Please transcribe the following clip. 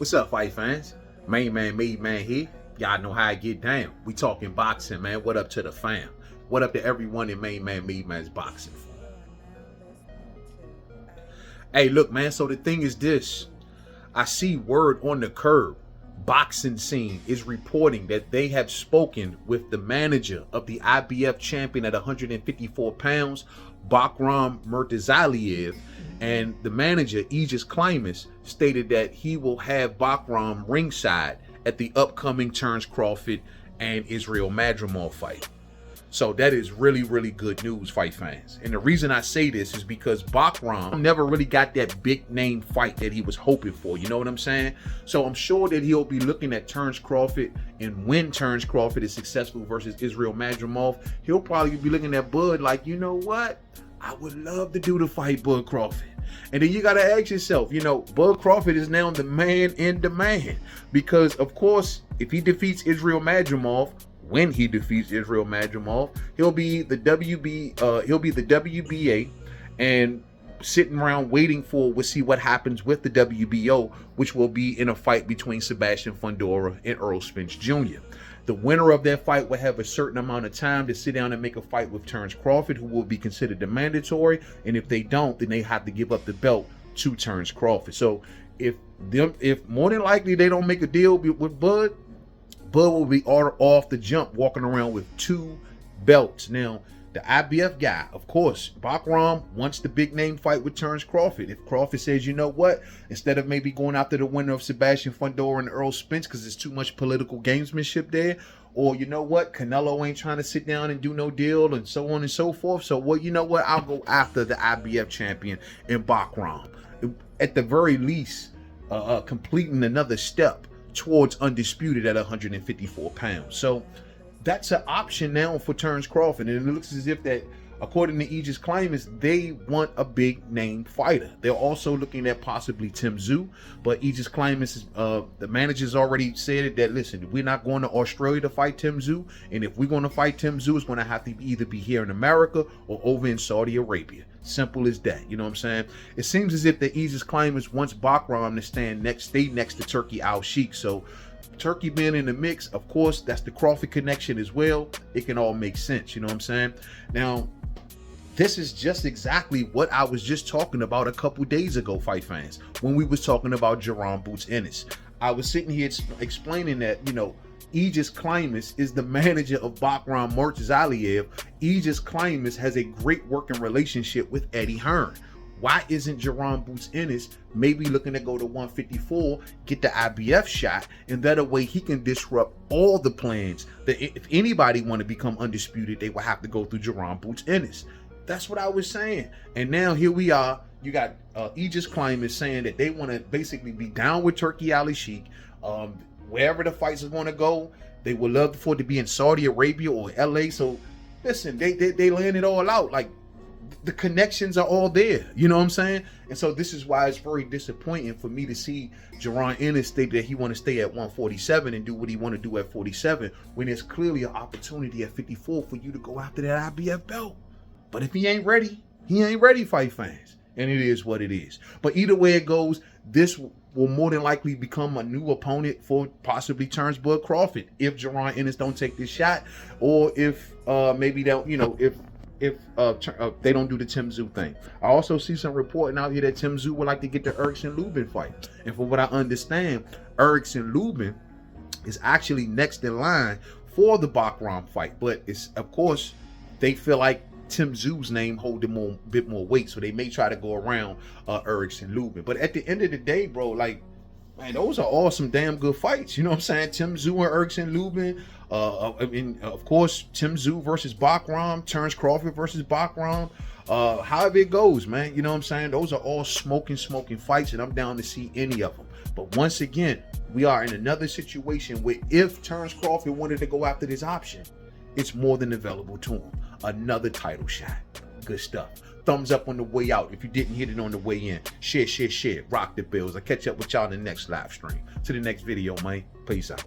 What's up, fight fans? Main man, Mademan here. Y'all know how I get down. We talking boxing, man. What up to the fam? What up to everyone in Main man, Mademan's boxing? Hey, look, man. So the thing is this. I see word on the curb. Boxing Scene is reporting that they have spoken with the manager of the IBF champion at 154 pounds, Bahram Murtazaliev, and the manager, Aegis Climas, stated that he will have Bahram ringside at the upcoming Terence Crawford and Israel Madrimov fight. So that is really, really good news, fight fans. And the reason I say this is because Bahram never really got that big name fight that he was hoping for. You know what I'm saying? So I'm sure that he'll be looking at Terence Crawford, and when Terence Crawford is successful versus Israel Madrimov, he'll probably be looking at Bud like, you know what? I would love to do the fight, Bud Crawford. And then you got to ask yourself, you know, Bud Crawford is now the man in demand. Because, of course, if he defeats Israel Madrimov, when he defeats Israel Madrimov, he'll be the WBA and sitting around waiting for, we'll see what happens with the WBO, which will be in a fight between Sebastian Fundora and Errol Spence Jr. The winner of that fight will have a certain amount of time to sit down and make a fight with Terence Crawford, who will be considered the mandatory. And if they don't, then they have to give up the belt to Terence Crawford. So if more than likely they don't make a deal with Bud will be off the jump walking around with 2 belts. Now, the IBF guy, of course, Bahram wants the big name fight with Terence Crawford. If Crawford says, you know what, instead of maybe going after the winner of Sebastian Fundora and Errol Spence because there's too much political gamesmanship there, or you know what, Canelo ain't trying to sit down and do no deal and so on and so forth. So, well, you know what, I'll go after the IBF champion in Bahram. At the very least, completing another step towards undisputed at 154 pounds. So that's an option now for Terence Crawford, and it looks as if that, according to Aegis Climas, they want a big name fighter. They're also looking at possibly Tim Tszyu, but Aegis Climas, the manager's already said that, listen, we're not going to Australia to fight Tim Tszyu, and if we're going to fight Tim Tszyu, it's going to have to either be here in America or over in Saudi Arabia. Simple as that. You know what I'm saying? It seems as if the Aegis Climas wants Bahram to stay next to Turki Al-Sheikh. So Turkey being in the mix, of course, that's the Crawford connection as well. It can all make sense. You know what I'm saying? Now, this is just exactly what I was just talking about a couple days ago, fight fans, when we was talking about Jaron Boots Ennis. I was sitting here explaining that, you know, Aegis Climas is the manager of Bahram Murtazaliev. Aegis Climas has a great working relationship with Eddie Hearn. Why isn't Jaron Boots Ennis maybe looking to go to 154, get the IBF shot, and that way he can disrupt all the plans that if anybody want to become undisputed, they will have to go through Jaron Boots Ennis. That's what I was saying. And now here we are. You got Aegis Climas saying that they want to basically be down with Turki Al-Sheikh. Wherever the fights is going to go, they would love for it to be in Saudi Arabia or LA. So listen, they laying it all out. Like, the connections are all there. You know what I'm saying? And so this is why it's very disappointing for me to see Jaron Ennis state that he want to stay at 147 and do what he want to do at 47, when there's clearly an opportunity at 54 for you to go after that IBF belt. But if he ain't ready, fight fans. And it is what it is. But either way it goes, this will more than likely become a new opponent for possibly Terence Bud Crawford if Jaron Ennis don't take this shot, or if maybe they'll, you know, if they don't do the Tim Tszyu thing. I also see some reporting out here that Tim Tszyu would like to get the Erickson Lubin fight. And from what I understand, Erickson Lubin is actually next in line for the Bahram fight. But it's, of course, they feel like Tim Tszyu's name hold a bit more weight, so they may try to go around Erickson Lubin. But at the end of the day, bro, like, man, those are all some damn good fights. You know what I'm saying? Tim Tszyu and Erickson Lubin. I mean, of course, Tim Tszyu versus Bahram, Terence Crawford versus Bahram. However it goes, man. You know what I'm saying? Those are all smoking fights, and I'm down to see any of them. But once again, we are in another situation where if Terence Crawford wanted to go after this option, it's more than available to him. Another title shot. Good stuff. Thumbs up on the way out if you didn't hit it on the way in. Share. Rock the bells. I'll catch up with y'all in the next live stream. To the next video, man. Peace out.